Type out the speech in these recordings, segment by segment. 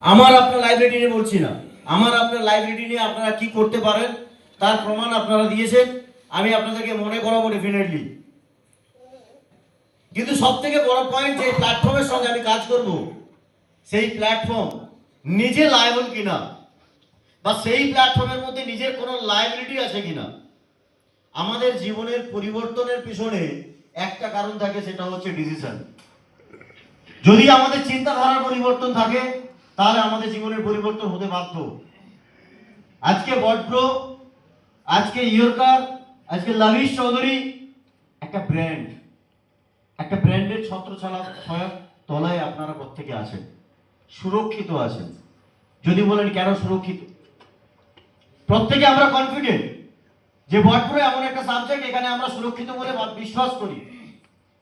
আমার আপনার লাইব্রেরি নিয়ে বলছি না, আমার আপনার লাইব্রেরি নিয়ে আপনারা কি করতে পারেন তার প্রমাণ আপনারা দিয়েছেন, আমি আপনাদেরকে মনে করাবো ডেফিনেটলি। কিন্তু সব থেকে বড় পয়েন্ট, যে প্ল্যাটফর্মের সঙ্গে আমি কাজ করব, সেই প্ল্যাটফর্ম নিজে লায়াবল কিনা, বা সেই প্ল্যাটফর্মের মধ্যে নিজের কোনো লায়াবিলিটি আছে কিনা। আমাদের জীবনের পরিবর্তনের পিছনে একটা কারণ থাকে, সেটা হচ্ছে ডিসিশন। যদি আমাদের চিন্তাধারার পরিবর্তন থাকে, তাহলে আমাদের জীবনের পরিবর্তন হতে বাধ্য। আজকে বডব্রো, আজকে ইয়র্কার, আজকে লাভিশ চৌধুরী একটা ব্র্যান্ড, একটা ব্র্যান্ডের ছত্রছায়ার তলায় আপনারা প্রত্যেকে আছেন, সুরক্ষিত আছেন। যদি বলেন কেন সুরক্ষিত, প্রত্যেকে আমরা কনফিডেন্ট যে বডব্রো এমন একটা সাবজেক্ট, এখানে আমরা সুরক্ষিত বলে বিশ্বাস করি,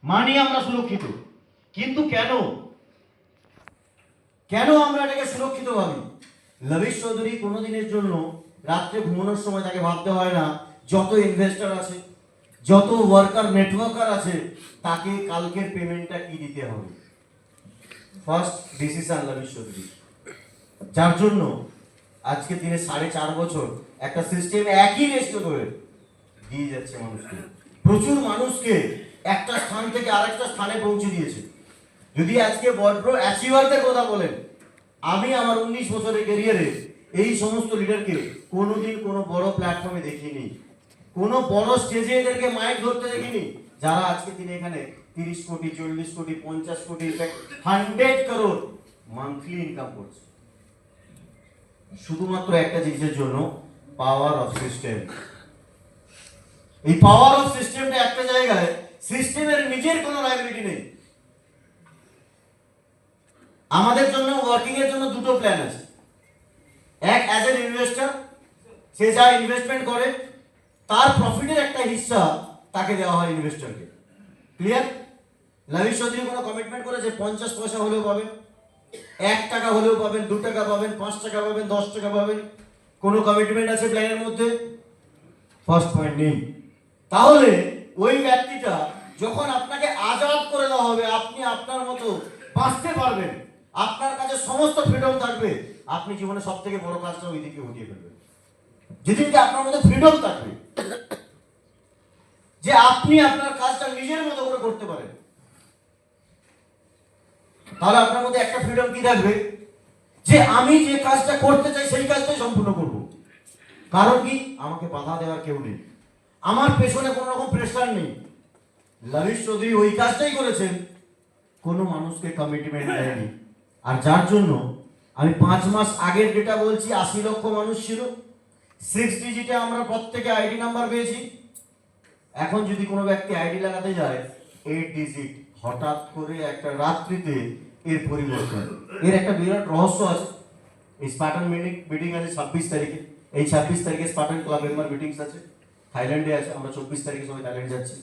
মানি আমরা সুরক্ষিত। কিন্তু কেন কেন আমরা এটাকে সুরক্ষিত ভাবি? লাভিশ চৌধুরী কোনোদিনের জন্য রাত্রে ঘুমানোর সময় তাকে ভাবতে হয় না যত ইনভেস্টর আছে, যত ওয়ার্কার নেটওয়ার্কার আছে, তাকে কালকের পেমেন্টটা কি দিতে হবে। ফার্স্ট ডিসিশন লাভিশ চৌধুরী, যার জন্য আজকে দিনে 4.5 বছর একটা সিস্টেম একই রেস্ট করে দিয়ে যাচ্ছে মানুষকে, প্রচুর মানুষকে একটা স্থান থেকে আরেকটা স্থানে পৌঁছে দিয়েছে। যদি আজকে বডব্রো অ্যাচিভারদের কথা বলেন, আমি আমার 19 বছরের ক্যারিয়ারে এই সমস্ত লিডারকে কোনোদিন কোনো বড় প্ল্যাটফর্মে দেখিনি, কোনো বড় স্টেজে এদেরকে মাইক ধরতে দেখিনি, যারা আজকে তিনি এখানে 30 কোটি, 40 কোটি, 50 কোটি, 100 করোড় মান্থলি ইনকাম করছে, শুধুমাত্র একটা জিনিসের জন্য, পাওয়ার অফ সিস্টেম। এই পাওয়ার অফ সিস্টেমটা একটা জায়গায়, সিস্টেমের নিজের কোনো লায়াবিলিটি নেই। আমাদের জন্য ওয়ার্কিং এর জন্য দুটো প্ল্যান আছে। এক, অ্যাজ এন ইনভেস্টর, সে যা ইনভেস্টমেন্ট করে তার প্রফিটের একটা হিস্সা তাকে দেওয়া হয় ইনভেস্টরকে। ক্লিয়ার? লাভিশ চৌধুরী কোনো কমিটমেন্ট করেছে 50 পয়সা হলেও পাবেন, 1 টাকা হলেও পাবেন, 2 টাকা পাবেন, 5 টাকা পাবেন, 10 টাকা পাবেন, কোনো কমিটমেন্ট আছে প্ল্যানের মধ্যে? ফার্স্ট পয়েন্ট নেই। তাহলে ওই ব্যক্তিটা যখন আপনাকে আজাদ করে দেওয়া হবে, আপনি আপনার মতো বাঁচতে পারবেন, আপনার কাছে সমস্ত ফ্রিডম থাকবে, আপনি জীবনে সব থেকে বড় কাজটা ওই দিকে ঘটিয়ে ফেলবেন। যেদিনকে আপনার মধ্যে ফ্রিডম থাকবে, যে আপনি আপনার কাজটা নিজের মতো করে করতে পারেন, তাহলে আপনার মধ্যে একটা ফ্রিডম কি থাকবে, যে আমি যে কাজটা করতে চাই সেই কাজটাই সম্পূর্ণ করব। কারণ কি, আমাকে বাধা দেওয়ার কেউ নেই, আমার পেছনে কোনো রকম প্রেশার নেই। লাভিশ চৌধুরী ওই কাজটাই করেছেন, কোনো মানুষকে কমিটমেন্ট দেয়নি। আর যার জন্য আমি 5 মাস আগের ডেটা বলছি, 80 লক্ষ মানুষ ছিল, 6 ডিজিটে আমরা প্রত্যেকে আইডি নাম্বার পেয়েছি। এখন যদি কোনো ব্যক্তি আইডি লাগাতে যায় 8 ডিজিট, হঠাৎ করে একটা রাত্রিতে এর পরিবর্তন। এর একটা বিরাট রহস্য আছে। এই স্পার্টান মিটিং আছে 26 তারিখে, এই 26 তারিখে স্পার্টান ক্লাব মেম্বার মিটিংস আছে, থাইল্যান্ডে আছে, আমরা 24 তারিখে সবাই থাইল্যান্ড যাচ্ছি।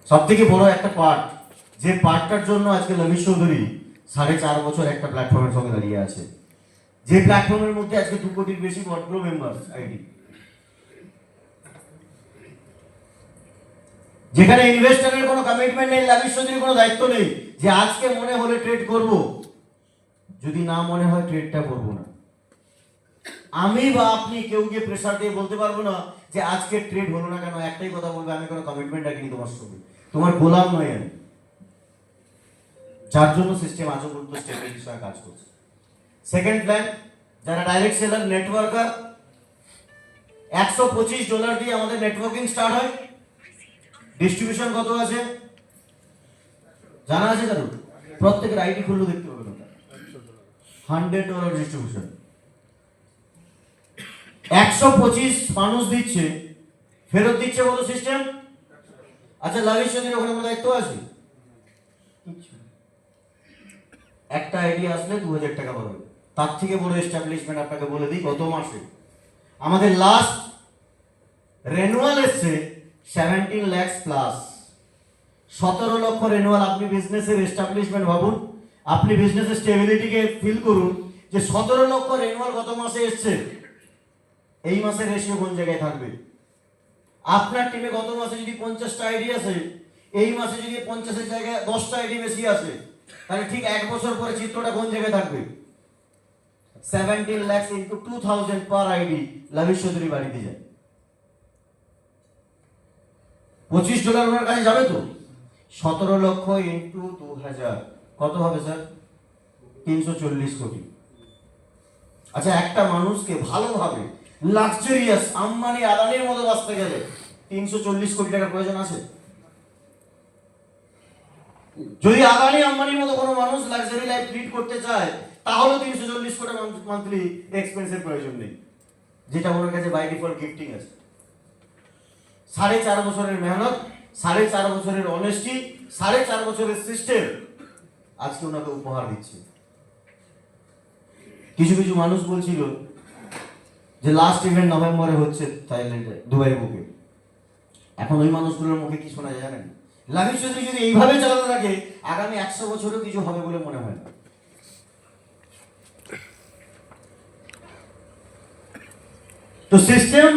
সব থেকে বড় একটা পার্ট, যে পার্টটার জন্য আজকে লাভিশ চৌধুরী 4.5 বছর একটা প্ল্যাটফর্মের সঙ্গে দাঁড়িয়ে আছে, যে প্ল্যাটফর্মের মধ্যে আজকে 2 কোটির বেশি বডব্রো মেম্বার আইডি, যেখানে ইনভেস্টরের কোনো কমিটমেন্ট নেই, লাভিশ চৌধুরীর কোনো দায়িত্ব নেই যে আজকে মনে হলে ট্রেড করব, যদি না মনে হয় ট্রেডটা করব না। আমি বা আপনি কেউ গিয়ে প্রেসার দিয়ে বলতে পারবো না যে আজকে ট্রেড হলো না কেন, একটাই কথা বলবে, আমি কোনো কমিটমেন্ট রাখিনি তোমার সঙ্গে, তোমার গোলাম নয় আমি। যার জন্য সিস্টেম আজও পর্যন্ত স্টেবল হিসেবে কাজ করছে। সেকেন্ড প্ল্যান, যারা ডাইরেক্ট সেলার, নেটওয়ার্কার, $125 দিয়ে আমাদের নেটওয়ার্কিং স্টার্ট হয়। ডিস্ট্রিবিউশন কত আছে জানা আছে কারণ? প্রত্যেকের আইডি খুললে দেখতে পাবেন ওটা, $100 ডিস্ট্রিবিউশন। 125 মানুষ দিচ্ছে, ফেরত দিচ্ছে বলো সিস্টেম। আচ্ছা, লাভিশ চৌধুরী ওখানে কোনো দায়িত্ব আছে? একটা আইডি আসলে 2000 টাকা পাবে। তার থেকে বড় এস্টাবলিশমেন্ট আপনাকে বলে দিই, গত মাসে আমাদের লাস্ট রেনুয়াল এসছে 17 লাখ প্লাস, 17 লক্ষ রেনুয়াল। আপনি বিজনেসের এস্টাবলিশমেন্ট ভাবুন, আপনি বিজনেসের স্টেবিলিটিকে ফিল করুন, যে 17 লক্ষ রেনুয়াল গত মাসে এসছে। এই মাসের রেশিও কোন জায়গায় থাকবে? আপনার টিমে গত মাসে যদি 50টা আইডি আছে, এই মাসে যদি 50-এর জায়গায় 10টা আইডি বেশি আছে, তাহলে ঠিক 1 বছর পরে চিত্রটা কোন জায়গায় থাকবে? 17 lakhs into 2000 per ID lavish Chowdhury বাড়িতে যায়। $25 ওনার কাছে যাবে তো। 17 লক্ষ ইন্টু 2000 কত হবে স্যার? 340 কোটি। আচ্ছা, একটা মানুষকে ভালোভাবে লাক্সারিয়াস আম্বানি আদানির মতো বাঁচতে গেলে 340 কোটি টাকার প্রয়োজন আছে? যদি আদানি আম্বানির মতো কোনো মানুষ লাক্সারি লাইফ লিড করতে চায় তাহলে 340 কোটি মান্থলি এক্সপেন্সের প্রয়োজন নেই, যেটা ওনার কাছে বাই ডিফল্ট গিফটিং আছে। 4.5 বছরের মেহনত, 4.5 বছরের অনেস্টি, 4.5 বছরের সিস্টেম আজকে ওনাকে উপহার দিচ্ছে। কিছু কিছু মানুষ বলছিল যে লাস্ট ইভেন্ট নভেম্বরে হচ্ছে থাইল্যান্ডে, দুবাই বুকে। এখন ওই মানুষগুলোর মুখে কি শোনা যায় জানেন? লাভিশ চৌধুরী যদি এইভাবে চালাতে থাকে আগামী 100 বছরেও কিছু হবে বলে মনে হয় না। তো সিস্টেম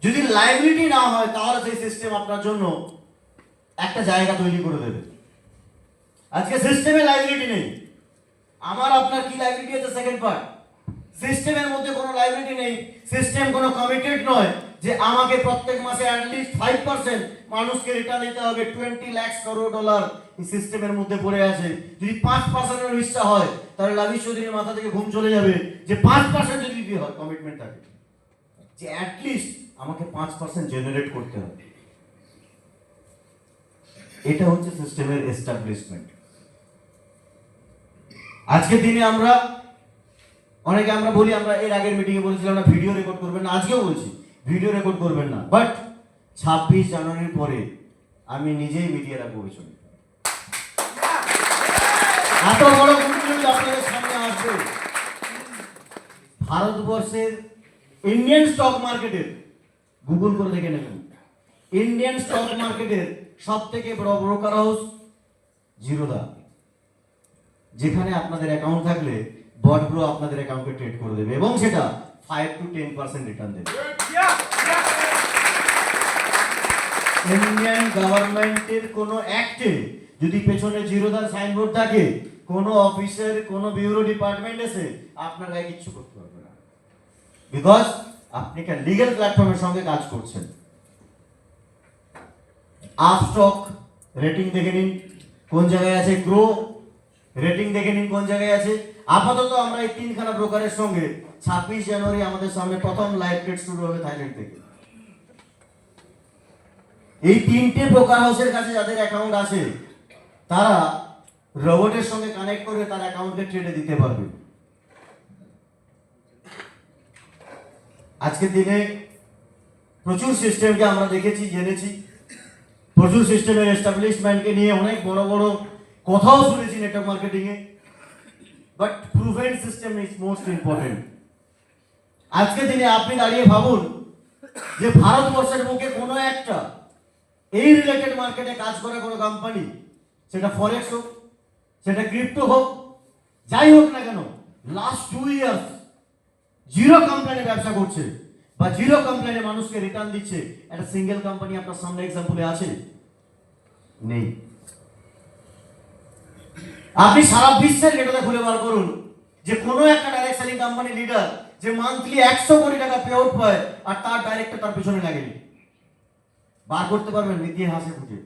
যদি লাইবিলিটি না হয় তাহলে সেই সিস্টেম আপনার জন্য একটা জায়গা তৈরি করে দেবে। আজকে সিস্টেমে লাইবিলিটি নেই, আমার আপনার কি লাইবিলিটি আছে? Second part. সিস্টেমের মধ্যে কোনো লাইবিলিটি নেই, সিস্টেম কোনো কমিটেড নয় যে আমাকে প্রত্যেক মাসে অ্যাটলিস্ট 5% মানুষকে রিটার্ন দিতে হবে। 20 লাখ করোড় ডলার এই সিস্টেমের মধ্যে পড়ে আছে। যদি 5% ইচ্ছা হয় তাহলে লাভিশ চৌধুরীর মাথা থেকে ঘুম চলে যাবে যে 5% যদি দিতে হয়, কমিটমেন্ট থাকে যে অ্যাটলিস্ট আমাকে 5% জেনারেট করতে হবে। এটা হচ্ছে সিস্টেমের এস্টাবলিশমেন্ট। আজকের দিনে আমরা অনেকে আমরা বলি, আমরা এর আগের মিটিং এ বলেছিলাম না ভিডিও রেকর্ড করবেন না, আজকেও বলছি ভিডিও রেকর্ড করবেন না, বাট 26 জানুয়ারির পরে আমি নিজেই মিডিয়া রাখবো পেছনে। এত বড় কমিটমেন্ট আপনাদের সামনে আসবে। ভারতবর্ষের ইন্ডিয়ান স্টক মার্কেটের, গুগল করে দেখে নেবেন, ইন্ডিয়ান স্টক মার্কেটের সব থেকে বড় ব্রোকার হাউস জিরোধা, যেখানে আপনাদের অ্যাকাউন্ট থাকলে বটব্রো আপনাদের অ্যাকাউন্টে ট্রেড করে দেবে এবং সেটা 5 to 10% রিটার্ন দেবে। ইন্ডিয়ান গভর্নমেন্টের কোনো অ্যাক্টে যদি পেছনে জিরোধার সাইনবোর্ড থাকে, কোনো অফিসের কোনো ব্যুরো ডিপার্টমেন্ট এসে আপনার গায়ে কিচ্ছু করতে পারবে না, বিকজ আপনি একটা লিগ্যাল প্ল্যাটফর্মের সঙ্গে কাজ করছেন। আপস্টক রেটিং দেখে নিন কোন জায়গায় আছে, গ্রো রেটিং দেখে নিন কোন জায়গায় আছে। আপাতত আমরা এই 3খানা ব্রোকারের সঙ্গে 26 জানুয়ারি আমাদের সামনে প্রথম লাইভ ট্রেড শুরু হবে থাইল্যান্ড থেকে। এই 3টে ব্রোকার হাউসের কাছে যাদের অ্যাকাউন্ট আছে তারা রোবটের সঙ্গে কানেক্ট করে তার অ্যাকাউন্টকে ট্রেডে দিতে পারবে। আজকের দিনে প্রচুর সিস্টেমকে আমরা দেখেছি, জেনেছি, প্রচুর সিস্টেমের এস্টাবলিশমেন্টকে নিয়ে অনেক বড় বড় কথাও শুনেছি network marketing A, but proven system is most important. আজকের দিনে আপনি দাঁড়িয়ে ভাবুন যে ভারতবর্ষের বুকে কোনো একটা এই রিলেটেড মার্কেটে কাজ করে কোনো কোম্পানি, সেটা ফরেক্স হোক, সেটা ক্রিপ্টো হোক, যাই হোক না কেন, লাস্ট 2 ইয়ার্স জিরো কমপ্লেনে ব্যবসা করছে বা জিরো কমপ্লেনে মানুষকে রিটার্ন দিচ্ছে, একটা সিঙ্গেল কোম্পানি আপনার সামনে এক্সাম্পলে আছে? নেই। আপনি সারা বিশ্বের ডেটাতে খুলে বার করুন যে কোনো একটা ডাইরেক্ট সেলিং কোম্পানি লিডার যে মান্থলি 100 কোটি টাকা পে আউট পায় আর তার ডাইরেক্টর তার পেছনে লাগেনি। বার করতে পারবেন ইতিহাসে খুঁজে?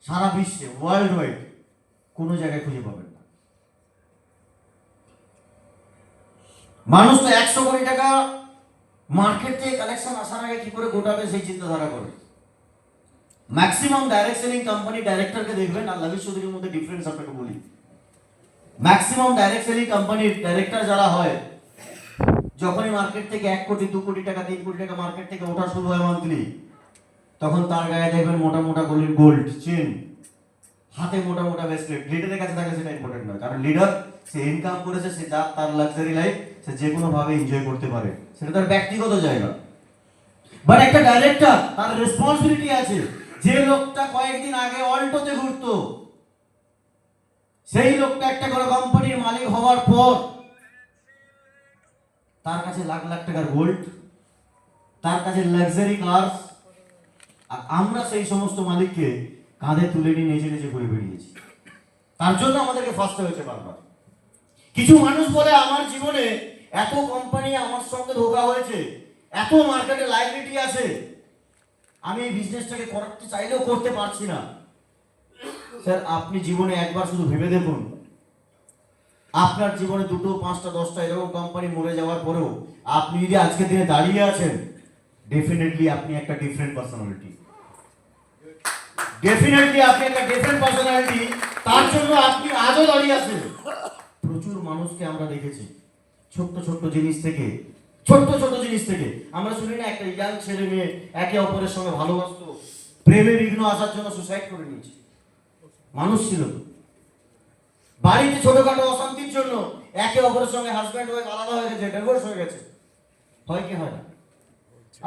সারা বিশ্বে ওয়ার্ল্ড ওয়াইড কোনো জায়গায় খুঁজে পাবেন না। মানুষ তো 100 কোটি টাকা মার্কেট থেকে কালেকশন আসার আগে কি করে গোটাবে সেই চিন্তাধারা করে। ম্যাক্সিমাম ডাইরেক্ট সেলিং কোম্পানি ডাইরেক্টরকে দেখবেন আর লাভিশ চৌধুরীর মধ্যে ডিফারেন্স আপনাকে বলি। ম্যাক্সিমাম ডাইরেক্ট সেলিং কোম্পানির ডাইরেক্টর যারা হয়, যখনই মার্কেট থেকে 1 কোটি 2 কোটি টাকা 3 কোটি টাকা মার্কেট থেকে ওঠা শুরু হয় মান্থলি, তখন তার গায়ে দেখবেন মোটা মোটা গোল্ড চেন, হাতে মোটা মোটা ব্রেসলেট। লিডারের কাছে থাকে সেটা ইম্পর্টেন্ট নয়, কারণ লিডার সে ইনকাম করেছে, সে তার লাক্সারি লাইফ সে যে কোনো ভাবে এনজয় করতে পারে, সেটা তার ব্যক্তিগত জায়গা। বাট একটা ডাইরেক্টর তার রেসপন্সিবিলিটি আছে। যে লোকটা কয়েকদিন আগে অল্টোতে ঘুরতো, সেই লোকটা একটা করে কোম্পানির মালিক হওয়ার পর তার কাছে লাখ লাখ টাকার গোল্ড, তার কাছে লাক্সারি কার্স, আর আমরা সেই সমস্ত মালিককে কাঁধে তুলে নিয়ে নেচে নেচে করে বেরিয়েছি। তার জন্য আমাদেরকে ফার্স্ট হয়েছে বারবার। কিছু মানুষ বলে আমার জীবনে এত কোম্পানি আমার সঙ্গে ধোকা হয়েছে, এত মার্কেটে লাইবিলিটি আছে, আমি এই বিজনেসটাকে করতে চাইলেও করতে পারছি না। স্যার, আপনি জীবনে একবার শুধু ভেবে দেখুন, আপনার জীবনে 2, 5, 10টা এরকম কোম্পানি মরে যাওয়ার পরেও আপনি যদি আজকের দিনে দাঁড়িয়ে আছেন, ডেফিনেটলি আপনি একটা ডিফারেন্ট পার্সোনালিটি। ডেফিনেটলি আপনি একটা ডিফারেন্ট পার্সোনালিটি। তার জন্য আপনি আজও দাঁড়িয়ে আছেন। প্রচুর মানুষকে আমরা দেখেছি ছোট্ট ছোট্ট জিনিস থেকে, আমরা শুনি না একটা ইয়াং ছেলে মেয়ে একে অপরের সঙ্গে ভালোবাসতো, প্রেমে বিঘ্ন আসার জন্য সুসাইড করে নিয়েছে। মানুষ ছিল তো। বাড়িতে ছোটখাটো অশান্তির জন্য একে অপরের সঙ্গে হাজব্যান্ড ওয়াইফ আলাদা হয়ে গেছে, ডিভোর্স হয়ে গেছে। হয় কি হয় না?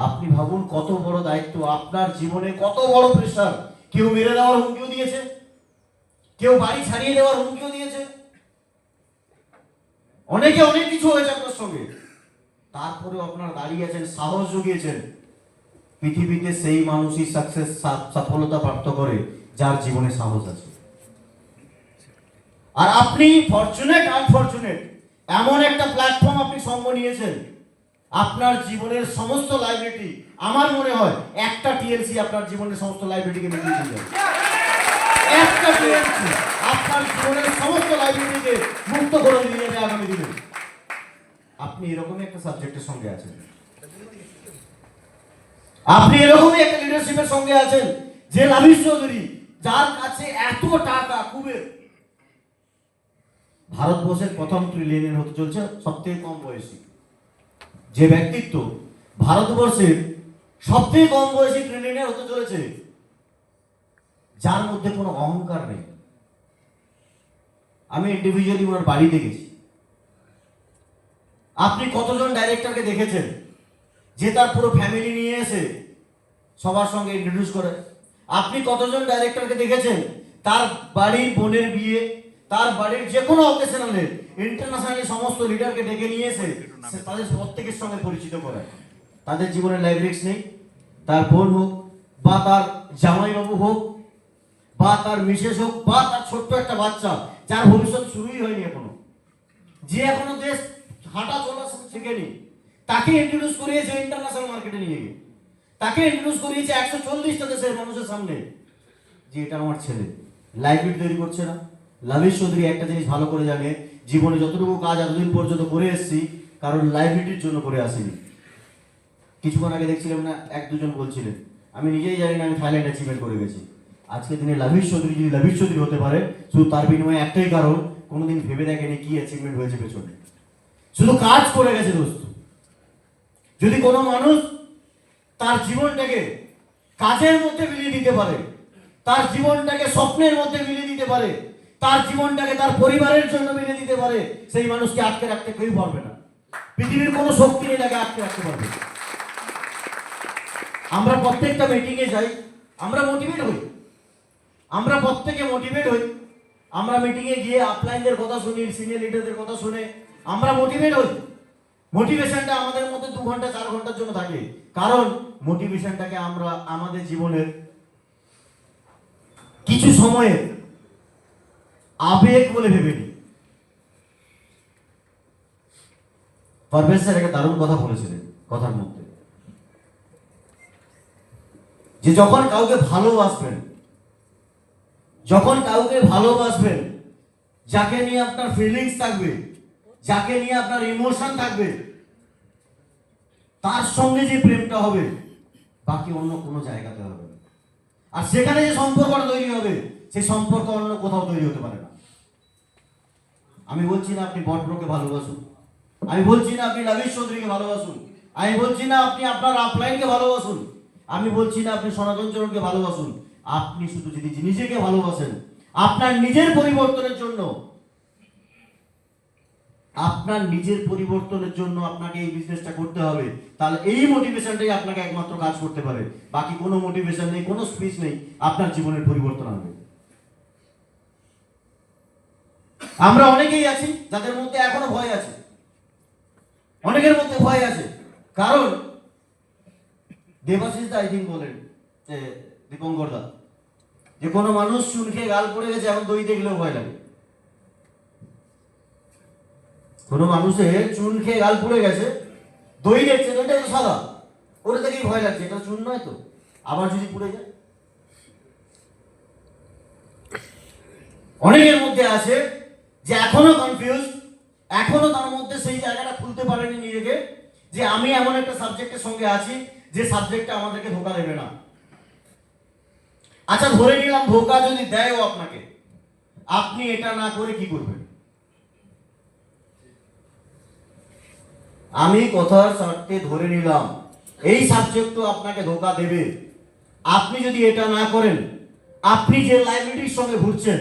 আপনি ভাবুন কত বড় দায়িত্ব আপনার জীবনে, কত বড় প্রেশার। কেউ মেরে দেওয়ার হুমকিও দিয়েছে, কেউ বাড়ি ছাড়িয়ে দেওয়ার হুমকিও দিয়েছে, অনেকে অনেক কিছু হয়েছে আপনার সঙ্গে। তারপরে আপনারা দাঁড়িয়ে আছেন, সাহস জুগিয়েছেন। পৃথিবীতে সেই মানুষই সাকসেস, সফলতা প্রাপ্ত করে যার জীবনে সাহস আছে। আর আপনি ফরচুনেট, আনফরচুনেট, এমন একটা প্ল্যাটফর্ম আপনি সঙ্গ নিয়েছেন, আপনার জীবনের সমস্ত লাইবিলিটি, আমার মনে হয় একটা টিএলসি আপনার জীবনের সমস্ত লাইবিলিটিকে মিটিয়ে দিয়ে যাবে। একটা টিএলসি আপনার জীবনের সমস্ত লাইবিলিটিকে মুক্ত করে দিয়ে যাবে আগামী দিনে। আপনি এরকমই একটা সাবজেক্টের সঙ্গে আছেন, আপনি এরকমই একটা লিডারশিপের সঙ্গে আছেন, যে লাভিশ চৌধুরী, যার কাছে এত টাকা, কুবের, ভারতবর্ষের প্রথম ট্রিলিয়নের হতে চলছে সবথেকে কম বয়সী যে ব্যক্তিত্ব, ভারতবর্ষের সবথেকে কম বয়সী ট্রিলিয়নের হতে চলেছে, যার মধ্যে কোনো অহংকার নেই। আমি ইন্ডিভিজুয়ালি ওনার বাড়িতে গেছি। আপনি কতজন ডাইরেক্টরকে দেখেছেন যে তার পুরো ফ্যামিলি নিয়ে এসে সবার সঙ্গে ইন্ট্রোডিউস করে? আপনি কতজন ডাইরেক্টরকে দেখেছেন তার বাড়ির বোনের বিয়ে, তার বাড়ির যে কোনো অকেশনালে ইন্টারন্যাশনালি সমস্ত লিডারকে ডেকে নিয়ে এসে তাদের প্রত্যেকের সঙ্গে পরিচিত করে? তাদের জীবনে লাইফ রিস্ক নেই। তার বোন হোক, বা তার জামাইবাবু হোক, বা তার মিসেস হোক, বা তার ছোট্ট একটা বাচ্চা যার ভবিষ্যৎ শুরুই হয়নি এখনো, যে এখনো দেশ হাঁটা চলা শিখেনি, তাকে ইন্ট্রোডিউস করিয়েছে ইন্টারন্যাশনাল মার্কেটে নিয়ে গিয়ে, তাকে ইন্ট্রোডিউস করিয়েছে 140টা দেশের মানুষের সামনে, যে এটা আমার ছেলে। লাইফ তৈরি করছে না। লাভিশ চৌধুরী একটা জিনিস ভালো করে জানে, জীবনে যতটুকু কাজ এতদিন পর্যন্ত করে এসেছি, কারণ লাইবিলিটির জন্য করে আসিনি। কিছুক্ষণ আগে দেখছিলাম না, 1-2 জন বলছিলেন, আমি নিজেই জানি না আমি থাইল্যান্ড অ্যাচিভমেন্ট করে গেছি। আজকে দিনে লাভিশ চৌধুরী যদি লাভিশ চৌধুরী হতে পারে, শুধু তার বিনিময়ে একটাই কারণ, কোনোদিন ভেবে দেখেনি কি অ্যাচিভমেন্ট হয়েছে পেছনে, শুধু কাজ করে গেছে। দোস্ত, যদি কোনো মানুষ তার জীবনটাকে কাজের মধ্যে মিলিয়ে দিতে পারে, তার জীবনটাকে স্বপ্নের মধ্যে মিলিয়ে দিতে পারে, তার জীবনটাকে তার পরিবারের জন্য মিলিয়ে দিতে পারে, সেই মানুষকে আটকে রাখতে কেউ পারবে না। পৃথিবীর কোনো শক্তি নেই তাকে আটকে রাখতে পারবে। আমরা প্রত্যেকটা মিটিংয়ে যাই, আমরা মোটিভেট হই, আমরা প্রত্যেকে মোটিভেট হই। আমরা মিটিংয়ে গিয়ে আপলাইনদের কথা শুনি, সিনিয়র লিডারদের কথা শুনে আমরা মোটিভেট হই। মোটিভেশনটা আমাদের মধ্যে 2 ঘন্টা 4 ঘন্টার জন্য থাকে, কারণ মোটিভেশনটাকে আমরা আমাদের জীবনের কিছু সময়ে আবেগ বলে ভেবে নিই। পারভেজ স্যার একটা দারুণ কথা বলেছিলেন কথার মধ্যে, যে যখন কাউকে ভালোবাসবেন, যাকে নিয়ে আপনার ফিলিংস থাকবে, যাকে নিয়ে আপনার ইমোশন থাকবে, তার সঙ্গে যে প্রেমটা হবে, বাকি অন্য কোনো জায়গাতে হবে না। আর সেখানে যে সম্পর্কটা তৈরি হবে, সেই সম্পর্ক অন্য কোথাও তৈরি হতে পারে না। আমি বলছি না আপনি বটব্রোকে ভালোবাসুন, আমি বলছি না আপনি লাভিশ চৌধুরীকে ভালোবাসুন, আমি বলছি না আপনি আপনার আপলাইনকে ভালোবাসুন, আমি বলছি না আপনি সনাতন চরণকে ভালোবাসুন। আপনি শুধু যদি নিজেকে ভালোবাসেন, আপনার নিজের পরিবর্তনের জন্য, আপনাকে এই বিজনেসটা করতে হবে, তাহলে এই মোটিভেশনটাই আপনাকে একমাত্র কাজ করতে পারে। বাকি কোনো মোটিভেশন নেই, কোনো স্পিচ নেই, আপনার জীবনের পরিবর্তন হবে। আমরা অনেকেই আছি যাদের মধ্যে এখনো ভয় আছে, অনেকের মধ্যে ভয় আছে, কারণ দেবাশিস দা আই থিঙ্ক বলেন, যে দীপঙ্কর দা, যে কোনো মানুষ চুন খেয়ে গাল পড়ে গেছে, এখন দই দেখলেও ভয় লাগে। কোনো মানুষের চুন খেয়ে গাল পুড়ে গেছে, দই দেখছে, দইটা তো সাদা, ওটা থেকেই ভয় লাগছে, এটা চুন নয় তো, আবার যদি পুড়ে যায়। অনেকের মধ্যে আছে যে এখনো কনফিউজ, এখনো তার মধ্যে সেই জায়গাটা খুলতে পারেনি নিজেকে, যে আমি এমন একটা সাবজেক্টের সঙ্গে আছি যে সাবজেক্টটা আমাদেরকে ধোকা দেবে না। আচ্ছা ধরে নিলাম ধোকা যদি দেয়ও আপনাকে, আপনি এটা না করে কি করবেন? আমি কথার শর্তে ধরে নিলাম এই সাবজেক্টও আপনাকে ধোকা দেবে, আপনি যদি এটা না করেন, আপনি যে লাইবিলিটির সঙ্গে ঘুরছেন,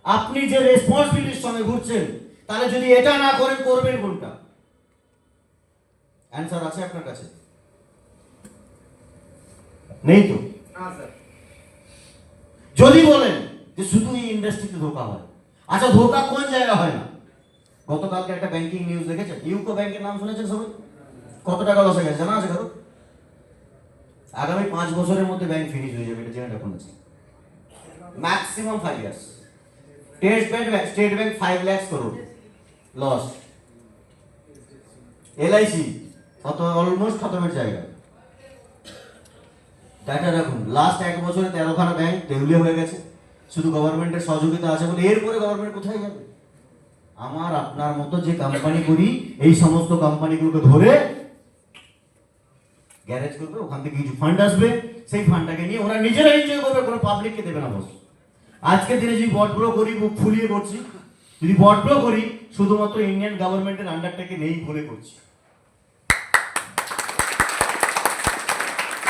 আপনি যে রেসপন্সিবিলিটির সঙ্গে ঘুরছেন, তাহলে যদি এটা না করেন করবেন কোনটা? অ্যান্সার আছে আপনার কাছে? নেই তো। যদি বলেন যে শুধু এই ইন্ডাস্ট্রিতে ধোকা হয়, আচ্ছা ধোকা কোন জায়গা হয় না? গতকালকে একটা ব্যাংকিং নিউজ দেখেছেন, ইউকো ব্যাংকের নাম শুনেছেন সবাই? কত টাকা লস হয়ে গেছে জানা আছে কারো? আগামী 5 বছরের মধ্যে ব্যাংক ফিনিশ হয়ে যাবে, এটা জেনে রাখুন। Maximum 5 years. State bank 5 lakh crore loss. LIC কত, অলমোস্ট খতমের জায়গা। ডাটা রাখুন, লাস্ট 1 বছরে 13খানা ব্যাংক দেউলিয়া হয়ে গেছে, শুধু গভর্নমেন্টের সহযোগিতা আছে বলে। এরপরে গভর্নমেন্ট কোথায় যাবে? আমার আপনার মতো যে কোম্পানি করি, এই সমস্ত কোম্পানিগুলোকে ধরে গ্যারেজ করবে, ওখান থেকে কিছু ফান্ড আসবে, সেই ফান্ডটাকে নিয়ে ওরা নিজেরা এনজয় করবে, কোনো পাবলিককে দেবে না। বস আজকের দিনে যদি বটব্রো করি, বুক ফুলিয়ে করছি, যদি বটব্রো করি শুধুমাত্র ইন্ডিয়ান গভর্নমেন্টের আন্ডারটাকে নেই বলে করছি।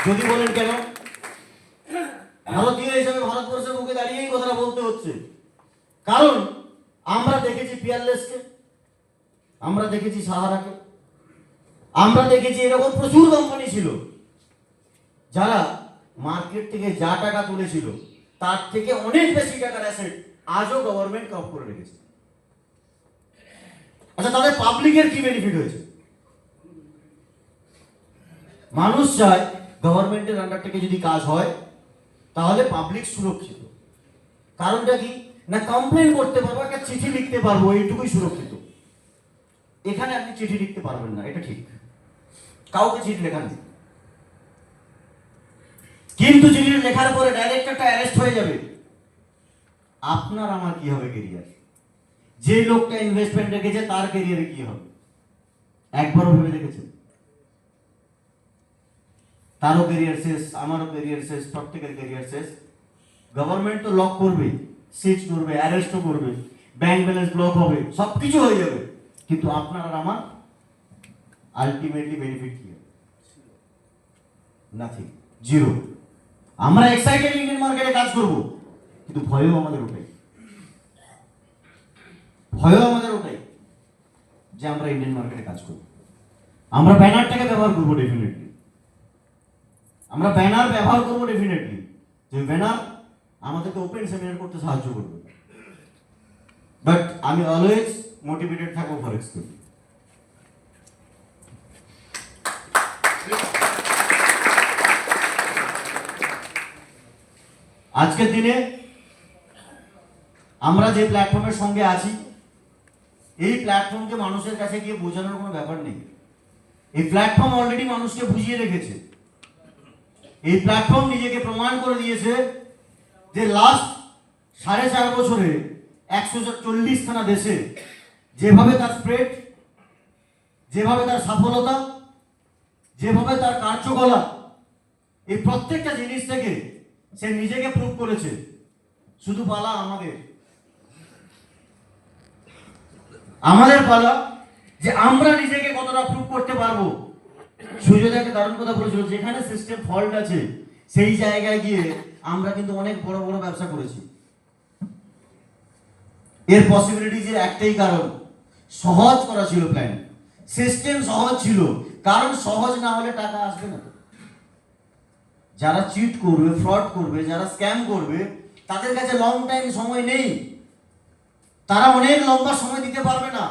যদি বলেন কেন, ভারতীয় হিসেবে ভারতবর্ষের মুখে দাঁড়িয়ে এই কথাটা বলতে হচ্ছে, কারণ আমরা দেখেছি পিয়ারলেসকে, আমরা দেখেছি সাহারাকে, আমরা দেখেছি এরকম প্রচুর কোম্পানি ছিল যারা মার্কেট থেকে যা টাকা তুলেছিল তার থেকে অনেক বেশি টাকার অ্যাসেট আজও গভর্নমেন্ট কপ করে রেখেছে। আচ্ছা তাদের পাবলিকের কি বেনিফিট হয়েছে? মানুষ চায় গভর্নমেন্টের আন্ডার থেকে যদি কাজ হয় তাহলে পাবলিক সুরক্ষিত। কারণটা কি না, কমপ্লেন করতে পারবো, একটা চিঠি লিখতে পারবো, এইটুকুই সুরক্ষিত। এখানে আপনি চিঠি লিখতে পারবেন না, এটা ঠিক, কাউকে চিঠি লেখা নেই, কিন্তু চিঠি লেখার পরে ডাইরেক্ট একটা অ্যারেস্ট হয়ে যাবে, আপনার আমার কি হবে কেরিয়ার? যে লোকটা ইনভেস্টমেন্ট রেখেছে তার কেরিয়ারে কি হবে একবারও ভেবে দেখেছেন? তারও কেরিয়ার শেষ, আমারও কেরিয়ার শেষ, প্রত্যেকের কেরিয়ার শেষ। গভর্নমেন্ট তো লক করবে, সিজ করবে, অ্যারেস্টও করবে, ব্যাংক ব্যালেন্স ব্লক হবে, সবকিছু হয়ে যাবে, কিন্তু আপনার আর আমার আলটিমেটলি বেনিফিট কি হবে? Nothing, zero. আমরা এক্সাইটেড ইন্ডিয়ান মার্কেটে কাজ করব, কিন্তু ভয়ও আমাদের ওটাই, ভয়ও আমাদের ওটাই যে আমরা ইন্ডিয়ান মার্কেটে কাজ করব। আমরা ব্যানারটাকে ব্যবহার করবো ডেফিনেটলি, আমরা ব্যানার ব্যবহার করবো ডেফিনেটলি, যে ব্যানার আমাদেরকে ওপেন সেমিনার করতে সাহায্য করবে, বাট আমি অলওয়েজ মোটিভেটেড থাকবো ফর এক্সপোর্ট। আজকের দিনে আমরা যে প্ল্যাটফর্মের সঙ্গে আছি, এই প্ল্যাটফর্মকে মানুষের কাছে গিয়ে বোঝানোর কোনো ব্যাপার নেই। এই প্ল্যাটফর্ম অলরেডি মানুষকে বুঝিয়ে রেখেছে। এই প্ল্যাটফর্ম নিজেকে প্রমাণ করে দিয়েছে যে লাস্ট 4.5 বছরে 140খানা দেশে যেভাবে তার স্প্রেড, যেভাবে তার সফলতা, যেভাবে তার কার্যকলাপ, এই প্রত্যেকটা জিনিস থেকে সে নিজেকে প্রুভ করেছে। শুধু পালা আমাদের পালা যে আমরা নিজেকে কতটা প্রুভ করতে পারবো। সুজয় একটা দারুণ কথা বলেছিল, যেখানে সিস্টেম ফল্ট আছে সেই জায়গায় গিয়ে আমরা কিন্তু অনেক বড় বড় ব্যবসা করেছি। এর পসিবিলিটিজের একটাই কারণ, সহজ করা ছিল প্ল্যান, সিস্টেম সহজ ছিল, কারণ সহজ না হলে টাকা আসবে না। যারা চিট করবে, ফ্রড করবে, যারা স্ক্যাম করবে, তাদের কাছে লং টাইম সময় নেই, তারা অনেক লম্বা সময় দিতে পারবে না।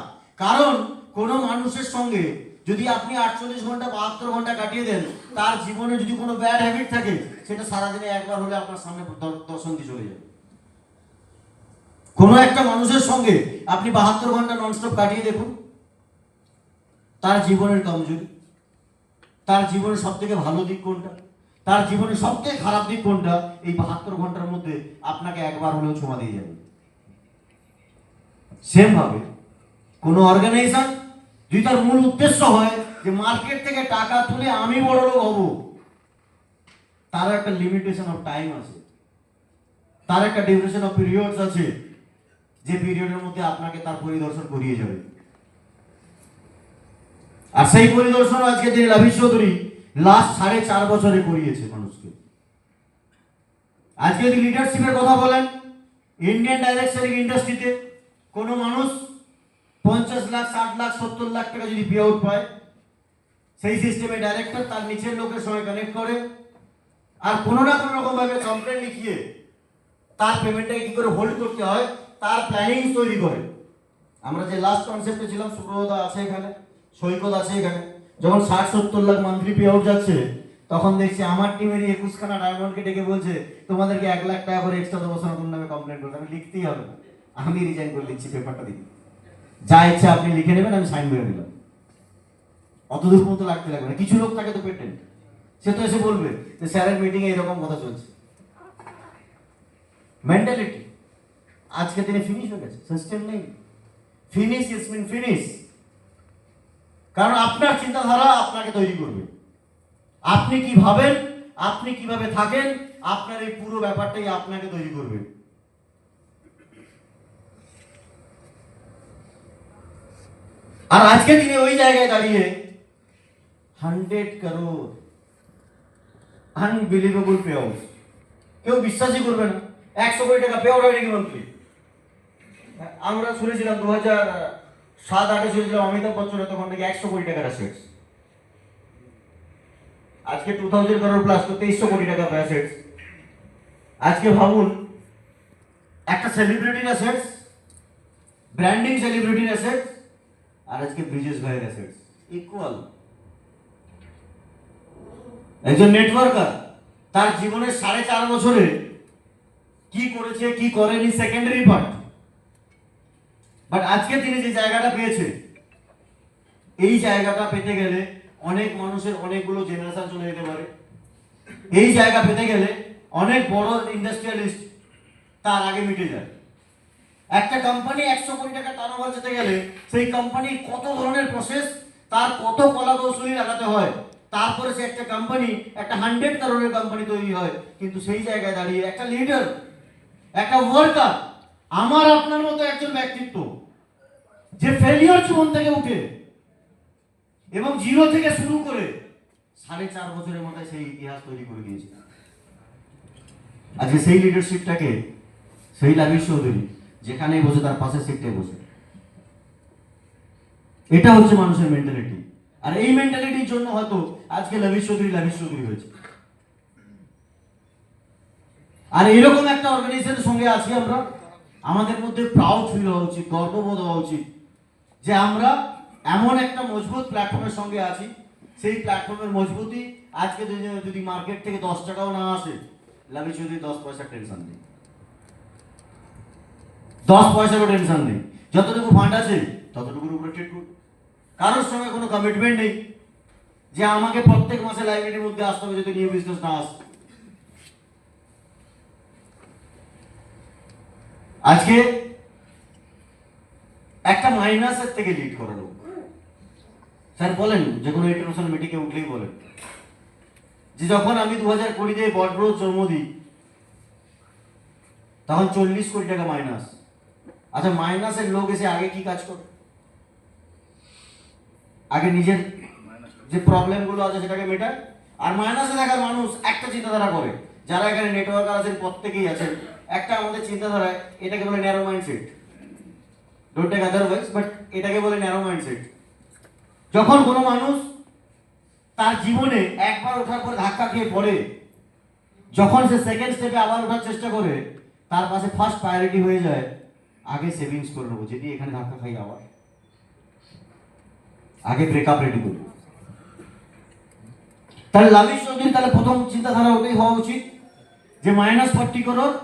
কারণ কোনো মানুষের সঙ্গে যদি আপনি 48 ঘন্টা 72 ঘন্টা কাটিয়ে দেন, তার জীবনে যদি কোনো ব্যাড হ্যাবিট থাকে, সেটা সারাদিনে একবার হলে আপনার সামনে দর্শন দিয়ে চলে যাবে। কোনো একটা মানুষের সঙ্গে আপনি 72 ঘন্টা ননস্টপ কাটিয়ে দেখুন, তার জীবনের কমজোরি, তার জীবনের সব থেকে ভালো দিক কোনটা, তার জীবনের সব থেকে খারাপ দিক কোনটা, এই 72 ঘন্টার মধ্যে আপনাকে একবার হলেও ছোঁয়া দিয়ে যাবে। সেম ভাবে কোনো অর্গানাইজেশন যদি তার মূল উদ্দেশ্য হয় যে মার্কেট থেকে টাকা তুলে আমি বড় লোক হব, তার একটা লিমিটেশন অফ টাইম আছে, তার একটা ডিউরেশন অফ পিরিয়ডস আছে, যে পিরিয়ডের মধ্যে আপনাকে তার পরিদর্শন করিয়ে যাবে। আর সেই পরিদর্শন আজকে তিনি লাভিশ চৌধুরী লাস্ট 4.5 বছরে করিয়েছে মানুষকে। আজকে যদি লিডারশিপের কথা বলেন, ইন্ডিয়ান ডাইরেক্ট সেলিং ইন্ডাস্ট্রিতে কোনো মানুষ 50 লাখ 60 লাখ 70 লাখ টাকা যদি পে আউট পায়, সেই সিস্টেমে ডাইরেক্টর তার নিচের লোকের সঙ্গে কানেক্ট করে আর কোনো না কোনো রকম ভাবে কমপ্লেন লিখিয়ে তার পেমেন্টটাকে কি করে হোল্ড করতে হয় তার প্ল্যানিং তৈরি করে। আমরা যে লাস্ট কনসেপ্টে ছিলাম, সুব্রতদা আছে এখানে, সৈকত আছে এখানে, যখন 60-70 লাখ মান্থলি পে আউট যাচ্ছে, তখন দেখছি আমার টিমেরই 21খানা ডায়মন্ডকে ডেকে বলছে তোমাদেরকে 1 লাখ টাকা করে এক্সট্রা দেবো নতুন নামে কমপ্লেন করতে। আমি লিখতেই হবে না, আমি রিজাইন করে দিচ্ছি, পেপারটা দিই, যা ইচ্ছা আপনি লিখে নেবেন, আমি সাইন করে দিলাম। অত দূর পর্যন্ত লাগতে লাগবে না। কিছু লোক থাকে তো পেটেন্ট, সে তো এসে বলবে যে স্যারের মিটিং এ এরকম কথা চলছে। মেন্টালিটি আজকে দিনে ফিনিশ হয়ে গেছে, সিস্টেম নেই, ফিনিশ ইজ মিন ফিনিশ। কারণ আপনার চিন্তাধারা আপনাকে তৈরি করবে, আপনি কি ভাবেন, আপনি কিভাবে থাকেন, আপনার এই পুরো ব্যাপারটাই আপনাকে তৈরি করবে। আর আজকে দিনে ওই জায়গায় দাঁড়িয়ে 100 crore আনবিলিভেবল পে আউট, কেউ বিশ্বাসই করবে না। 100 কোটি টাকা পে আউট হয় নাকি মান্থলি? আমরা শুনেছিলাম 2007-08 শুনেছিলাম অমিতাভ বচ্চনের তখন নাকি 100 কোটি টাকার অ্যাসেটস, আজকে 2000 crore প্লাস তো 2300 কোটি টাকা অ্যাসেটস। আজকে ভাবুন একটা সেলিব্রিটির অ্যাসেটস, ব্র্যান্ডিং সেলিব্রিটির অ্যাসেটস, আর আজকে ব্রিজেশ ভাইয়ের অ্যাসেটস ইকুয়াল। একজন নেটওয়ার্কার তার জীবনের 4.5 বছরে কি করেছে কি করেনি সেকেন্ডারি পার্ট, বাট আজকে তিনি যে জায়গাটা পেয়েছে, এই জায়গাটা পেতে গেলে অনেক মানুষের অনেকগুলো জেনারেশন চলে যেতে পারে। এই জায়গা পেতে গেলে অনেক বড় ইন্ডাস্ট্রিয়ালিস্ট তার আগে মিটে যায়। একটা কোম্পানি 100 কোটি টাকা টার্নওভার যেতে গেলে সেই কোম্পানির কত ধরনের প্রসেস, তার কত কলা কৌশলী লাগাতে হয়, তারপরে সে একটা কোম্পানি, একটা 100 কারোরের কোম্পানি তৈরি হয়। কিন্তু সেই জায়গায় দাঁড়িয়ে একটা লিডার, একটা ওয়ার্কার, আমার আপনার মতো একজন ব্যক্তিত্ব যে ফেলিওর জীবন থেকে উঠে এবং জিরো থেকে শুরু করে 4.5 বছরের মধ্যে সেই ইতিহাস তৈরি করে দিয়েছে। আজকে সেই লিডারশিপটাকে সেই লাভিশ চৌধুরী যেখানে বসে তার পাশে সিটে বসে, এটা হচ্ছে মানুষের মেন্টালিটি। আর এই মেন্টালিটির জন্য হয়তো আজকে লাভিশ চৌধুরী হয়েছে। আর এরকম একটা অর্গানাইজেশনের সঙ্গে আছি আমরা, আমাদের মধ্যে প্রাউড ফিল হওয়া উচিত, গর্ববোধ হওয়া উচিত যে আমরা এমন একটা মজবুত প্ল্যাটফর্মের সঙ্গে আছি। সেই প্ল্যাটফর্মের মজবুতি আজকে যদি মার্কেট থেকে 10 টাকাও না আসে, লাভিশ চৌধুরী 10 পয়সার টেনশন নেই, 10 পয়সারও টেনশন নেই। যতটুকু ফান্ড আছে ততটুকুর উপরে ট্রিট করুন, কারোর সঙ্গে কোনো কমিটমেন্ট নেই যে আমাকে প্রত্যেক মাসে লাইব্রেরির মধ্যে আসতে হবে যদি নিউ বিজনেস না আসে। আজকে একটা মাইনাসের থেকে লিড করালো স্যার বলেন, যে কোনো ইন্টারন্যাশনাল মিটিংয়ে উঠলেই বলেন যে যখন আমি 2020-তে বটব্রোথ জন্ম দিই তখন 40 কোটি টাকা মাইনাস। আচ্ছা, মাইনাসের লোক এসে আগে কি কাজ করে? আগে নিজের যে প্রবলেম গুলো আছে সেটাকে মেটায়। আর মাইনাসে দেখার মানুষ একটা চিন্তাধারা করে, যারা এখানে নেটওয়ার্কার আছেন প্রত্যেকেই আছেন, একটা আমাদের চিন্তাধারায় এটাকে বলে narrow mindset, don't take otherwise, but এটাকে বলে ন্যারো মাইন্ডসেট। যখন কোনো মানুষ তার জীবনে একবার ওঠার পর ধাক্কা খেয়ে পড়ে, যখন সে সেকেন্ড স্টেপে আবার ওঠার চেষ্টা করে, তার পাশে ফার্স্ট প্রায়োরিটি হয়ে যায় আগে সেভিংস করে নেবো, যদি এখানে ধাক্কা খাই আবার আগে ব্রেকআপ রেডি করি। তাহলে লাভিশ চৌধুরী তাহলে প্রথম চিন্তাধারা ওটাই হওয়া উচিত যে -40 করোড়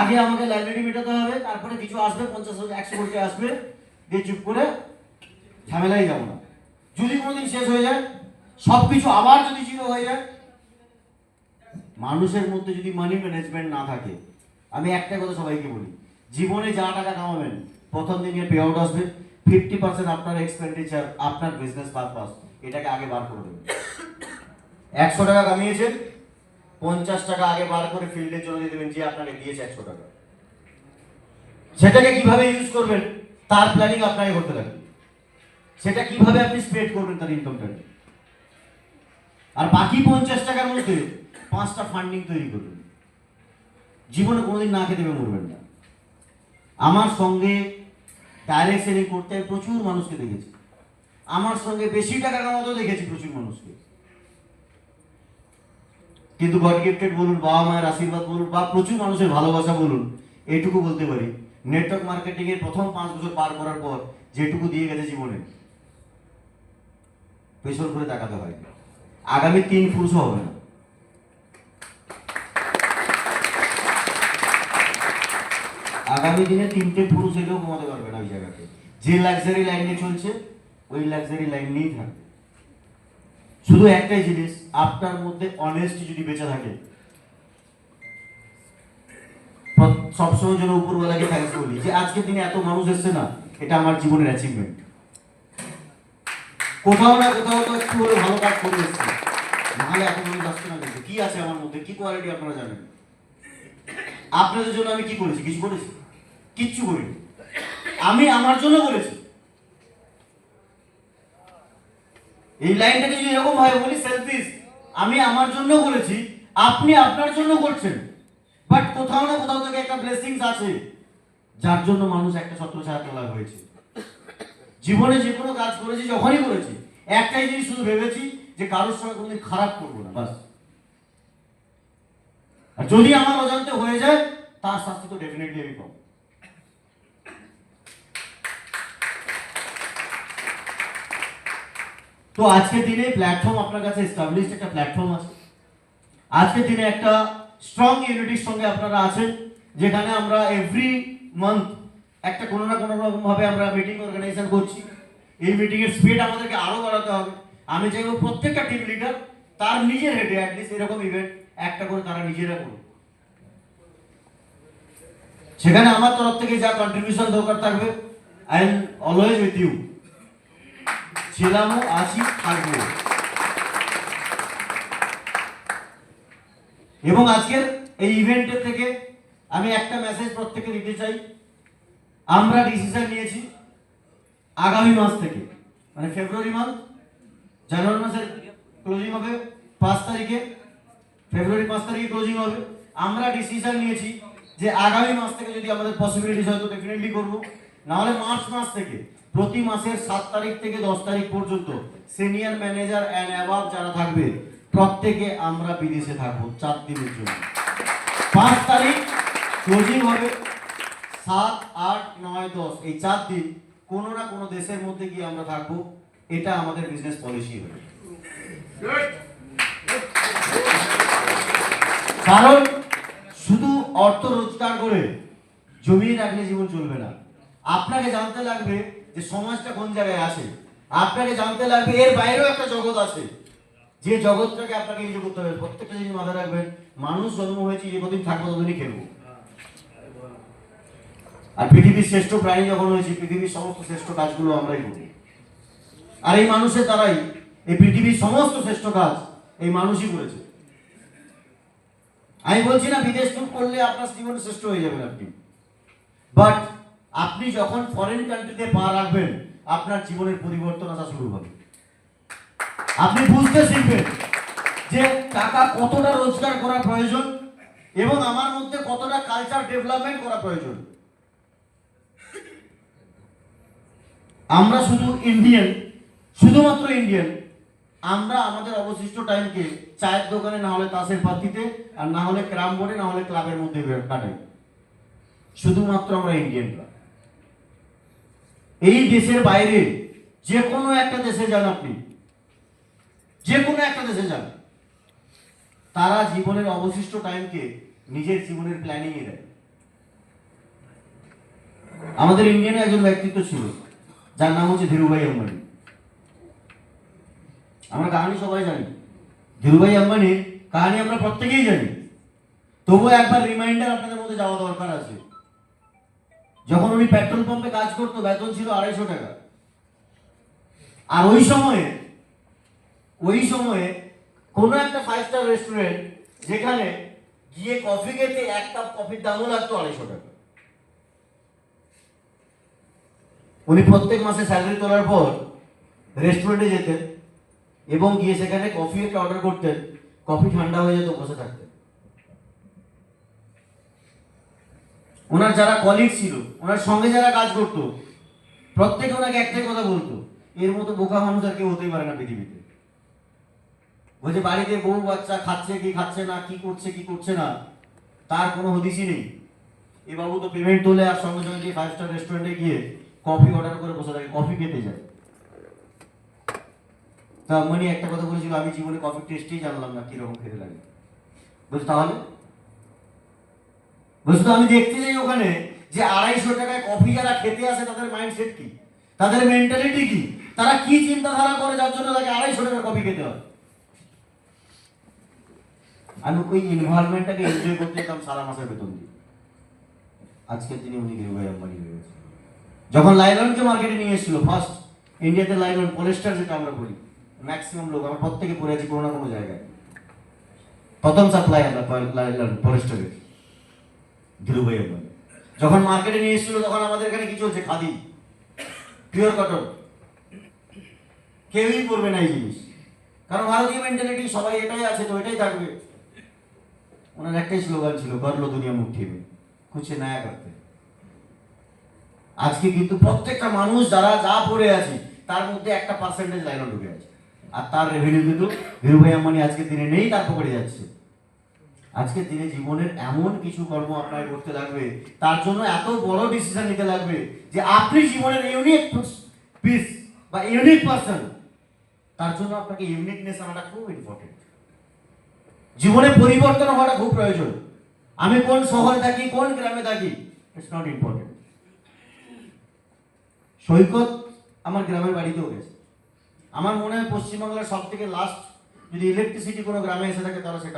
আগে আমাকে লাইব্রেরি মেটাতে হবে, তারপরে কিছু আসবে 50-100 কোটি আসবে, দিয়ে চুপ করে ঝামেলাই যাবো না। যদি কোনোদিন শেষ হয়ে যায়, সবকিছু আবার যদি জিরো হয়ে যায়, মানুষের মধ্যে যদি মানি ম্যানেজমেন্ট না থাকে, আমি একটা কথা সবাইকে বলি, জীবনে যা টাকা কামাবেন প্রথম দিনে পে আউট আসবে, 50% আপনার এক্সপেন্ডিচার আপনার বিজনেস পারপাস, এটাকে আগে বার করে দেবেন। 100 টাকা কামিয়েছেন, 50 টাকা আগে বার করে ফিল্ডের জন্য দিয়ে দেবেন, যে আপনাকে দিয়েছে 100 টাকা। সেটাকে কিভাবে ইউজ করবেন তার প্ল্যানিং আপনাকে করতে লাগবে। সেটা কিভাবে আপনি স্প্রেড করবেন তার ইনকামটাকে। আর বাকি 50 টাকার মধ্যে 5টা ফান্ডিং তৈরি করবেন। জীবনে কোনোদিন না খেতে পেয়ে মরবেন না। আমার সঙ্গে ডাইরেক্ট সেলিং করতে আমি প্রচুর মানুষকে দেখেছি, আমার সঙ্গে বেশি টাকা কামাতেও দেখেছি প্রচুর মানুষকে। কিন্তু গড গিফটেড বলুন, বাবা মায়ের আশীর্বাদ বলুন, বা প্রচুর মানুষের ভালোবাসা বলুন, এইটুকু বলতে পারি, নেটওয়ার্ক মার্কেটিং এর প্রথম 5 বছর পার করার পর যেটুকু দিয়ে গেছে জীবনে, পেছন করে তাকাতে হয়। আগামী 3 পুরুষও হবে না। আগামী দিনে 3টে পুরুষ এলেও কমাতে পারবে না ওই জায়গাতে। যে লাক্সারি লাইনে চলছে ওই লাক্সারি লাইন নিয়েই থাকবে। শুধু একটাই জিনিস, আপনার মধ্যে অনেস্টি যদি বেঁচে থাকে, সবসময় যেন উপরওয়ালাকে থ্যাঙ্কস বলি যে আজকের দিনে এত মানুষ এসছে না, এটা আমার জীবনের অ্যাচিভমেন্ট। কোথাও না কোথাও তো একটু হলে ভালো কাজ করে এসছে, নাহলে এত মানুষ আসছে না। কিন্তু কি আছে আমার মধ্যে, কি কোয়ালিটি আপনারা জানেন। আপনাদের জন্য আমি কি করেছি? কিছু করেছি? কিচ্ছু করিনি। আমি আমার জন্য করেছি। এই লাইনটাকে যদি এরকম ভাবে বলি, সেলফিশ, আমি আমার জন্য করেছি, আপনি আপনার জন্য করছেন। বাট কোথাও না কোথাও থেকে একটা ব্লেসিংস আছে, যার জন্য মানুষ একটা ছত্রছায়া তোলা হয়েছে। জীবনে যে কোনো কাজ করেছি, যখনই করেছি, একটাই জিনিস শুধু ভেবেছি যে কারোর সঙ্গে কোনোদিন খারাপ করবো না, বাস। আর যদি আমার অজান্তে হয়ে যায়, তার শাস্তি তো ডেফিনেটলি আমি পাবো। তো আজকের দিনে প্ল্যাটফর্ম আপনার কাছে এস্টাবলিশড একটা প্ল্যাটফর্ম আছে। আজকের দিনে একটা স্ট্রং ইউনিটির সঙ্গে আপনারা আছেন, যেখানে আমরা এভরি মান্থ একটা কোনো না কোনো রকম ভাবে আমরা মিটিং অর্গানাইজেশন করছি। এই মিটিং এর স্পিড আমাদেরকে আরো বাড়াতে হবে। আমি চাইবো প্রত্যেকটা টিম লিডার তার নিজের হেডে অ্যাটলিস্ট এরকম ইভেন্ট একটা করে তারা নিজেরা করুক। সেখানে আমার তরফ থেকে যা কন্ট্রিবিউশন দরকার থাকবে, I am always with you. ছিলামও, আছি, থাকবো। এবং আজকের এই ইভেন্টের থেকে আমি একটা মেসেজ প্রত্যেককে দিতে চাই। আমরা ডিসিশন নিয়েছি আগামী মাস থেকে, মানে ফেব্রুয়ারি মাস, জানুয়ারি মাসের ক্লোজিং হবে 5 তারিখে, ফেব্রুয়ারি 5 তারিখে ক্লোজিং হবে। আমরা ডিসিশন নিয়েছি যে আগামী মাস থেকে যদি আমাদের পসিবিলিটিস হয় তো ডেফিনেটলি করবো, নাহলে মার্চ মাস থেকে প্রতি মাসের 7 তারিখ থেকে 10 তারিখ পর্যন্ত সিনিয়র ম্যানেজার অ্যান্ড অ্যাবাভ যারা থাকবে প্রত্যেকে আমরা বিদেশে থাকবো 4 দিনের জন্য। 5 তারিখ ক্লোজিং হবে, 7, 8, 9, 10 এই 4 দিন কোনো না কোনো দেশের মধ্যে গিয়ে আমরা থাকবো। এটা আমাদের বিজনেস পলিসি হবে। কারণ শুধু অর্থ রোজগার করে জমিয়ে রাখলে জীবন চলবে না। আপনাকে জানতে লাগবে যে সমাজটা কোন জায়গায় আছে, আপনাকে জানতে লাগবে এর বাইরেও একটা জগৎ আছে, যে জগৎটাকে আপনাকে এনজয় করতে হবে। প্রত্যেকটা জিনিস মাথায় রাখবেন, মানুষ জন্ম হয়েছে যে কদিন থাকবো ততদিনই খেলবো। আর পৃথিবীর শ্রেষ্ঠ প্রাণী যখন হয়েছে, পৃথিবীর সমস্ত শ্রেষ্ঠ কাজগুলো আমরাই করি। আর এই মানুষের দ্বারাই এই পৃথিবীর সমস্ত শ্রেষ্ঠ কাজ এই মানুষই করেছে। আমি বলছি না বিদেশ ট্যুর করলে আপনার জীবনে শ্রেষ্ঠ হয়ে যাবেন আপনি, বাট আপনি যখন ফরেন কান্ট্রিতে পা রাখবেন আপনার জীবনের পরিবর্তন আসা শুরু হবে। আপনি বুঝতে শিখবেন যে টাকা কতটা রোজগার করা প্রয়োজন এবং আমার মধ্যে কতটা কালচার ডেভেলপমেন্ট করা প্রয়োজন। আমরা শুধু ইন্ডিয়ান, শুধুমাত্র ইন্ডিয়ান, আমরা আমাদের অবশিষ্ট টাইমকে চায়ের দোকানে, না হলে তাসের পার্টিতে, আর না হলে ক্যারাম বোর্ডে, না হলে ক্লাবের মধ্যে কাটাই। শুধুমাত্র আমরা ইন্ডিয়ানরা। এই দেশের বাইরে যে কোনো একটা দেশে যান আপনি, যে কোনো একটা দেশে যান, তারা জীবনের অবশিষ্ট টাইমকে নিজের জীবনের প্ল্যানিং এ দেয়। আমাদের ইন্ডিয়ানে একজন ব্যক্তিত্ব ছিল যার নাম হচ্ছে ধীরুভাই আম্বানি। আমরা কাহানি সবাই জানি, ধীরুভাই আম্বানির কাহানি আমরা প্রত্যেকেই জানি। তবুও একবার রিমাইন্ডার আপনাদের মধ্যে যাওয়া দরকার আছে। যখন উনি পেট্রোল পাম্পে কাজ করতো, বেতন ছিল 250 টাকা। আর ওই সময়ে কোনো একটা 5 স্টার রেস্টুরেন্ট যেখানে গিয়ে কফি খেতে এক কাপ কফির দামও লাগতো 250 টাকা। উনি প্রত্যেক মাসে স্যালারি তোলার পর রেস্টুরেন্টে যেতেন এবং গিয়ে সেখানে কফি একটা অর্ডার করতেন, কফি ঠান্ডা হয়ে যেত, বসে থাকতেন। ওনার যারা কলিগ ছিল, ওনার সঙ্গে যারা কাজ করতো, প্রত্যেকে ওনাকে একটাই কথা বলতো, এর মতো বোকা মানুষ আর কেউ হতেই পারে না পৃথিবীতে। বলছে বাড়িতে বউ বাচ্চা খাচ্ছে কি খাচ্ছে না, কি করছে কি করছে না, তার কোনো হদিসই নেই। এ বাবু তো পেমেন্ট তোলে আর সঙ্গে সঙ্গে 5 স্টার রেস্টুরেন্টে গিয়ে কফি অর্ডার করে বসে থাকে, কফি খেতে যায়। তা আম্বানি একটা কথা বলেছিল, আমি জীবনে কফির টেস্টই জানলাম না কিরকম খেতে লাগে। বলছি তাহলে? বলছি তো আমি দেখতে যাই ওখানে যে 250 টাকায় কফি যারা খেতে আসে তাদের মাইন্ডসেট কি, তাদের মেন্টালিটি কি, তারা কি চিন্তাধারা করে যার জন্য তাকে 250 টাকা কফি খেতে হয়। আমি ওই এনভায়রনমেন্টটাকে এনজয় করতে যেতাম সারা মাসের বেতন দিয়ে। আজকের দিনে উনি ধীরুভাই আম্বানি হয়ে গেছে। যখন লাইলনকে মার্কেটে নিয়ে এসেছিল ফার্স্ট, ইন্ডিয়াতে লাইলন পলিস্টার যেটা আমরা বলি, ম্যাক্সিমাম লোক আমরা প্রত্যেকে পড়ে আছি কোনো না কোনো জায়গায়। প্রথম সাপ্লাই আমরা লাইলন পলিস্টারের ধীরুভাই আম্বানি যখন মার্কেটে নিয়ে এসেছিল, তখন আমাদের এখানে কি চলছে? Khadi, pure cotton. কেউই করবে না এই জিনিস, কারণ ভারতীয় মেন্টালিটি সবাই এটাই আছে, তো এটাই থাকবে। ওনার একটাই স্লোগান ছিল, কর লো দুনিয়া মুঠি মে, কুছে নয়া করতে। আজকে কিন্তু প্রত্যেকটা মানুষ যারা যা পড়ে আছে তার মধ্যে একটা পার্সেন্টেজ লাইলন ঢুকে আছে, আর তার রেভিনিউ কিন্তু ধীরুভাই আম্বানি আজকের দিনে নেই, তার পকেটে যাচ্ছে। আজকের দিনে জীবনের এমন কিছু কর্ম আপনার করতে লাগবে, তার জন্য এত বড় ডিসিশন নিতে লাগবে যে আপনি জীবনের ইউনিক পিস বা ইউনিক পার্সন, তার জন্য আপনাকে ইউনিকনেস আনাটা খুব ইম্পর্টেন্ট। জীবনে পরিবর্তন হওয়াটা খুব প্রয়োজন। আমি কোন শহরে থাকি, কোন গ্রামে থাকি, ইটস নট ইম্পর্টেন্ট। সৈকত আমার গ্রামের বাড়িতেও গেছে। আমার মনে হয় পশ্চিমবাংলার সব থেকে লাস্ট যদি ইলেকট্রিসিটি কোনো গ্রামে এসে থাকে তাহলে সেটা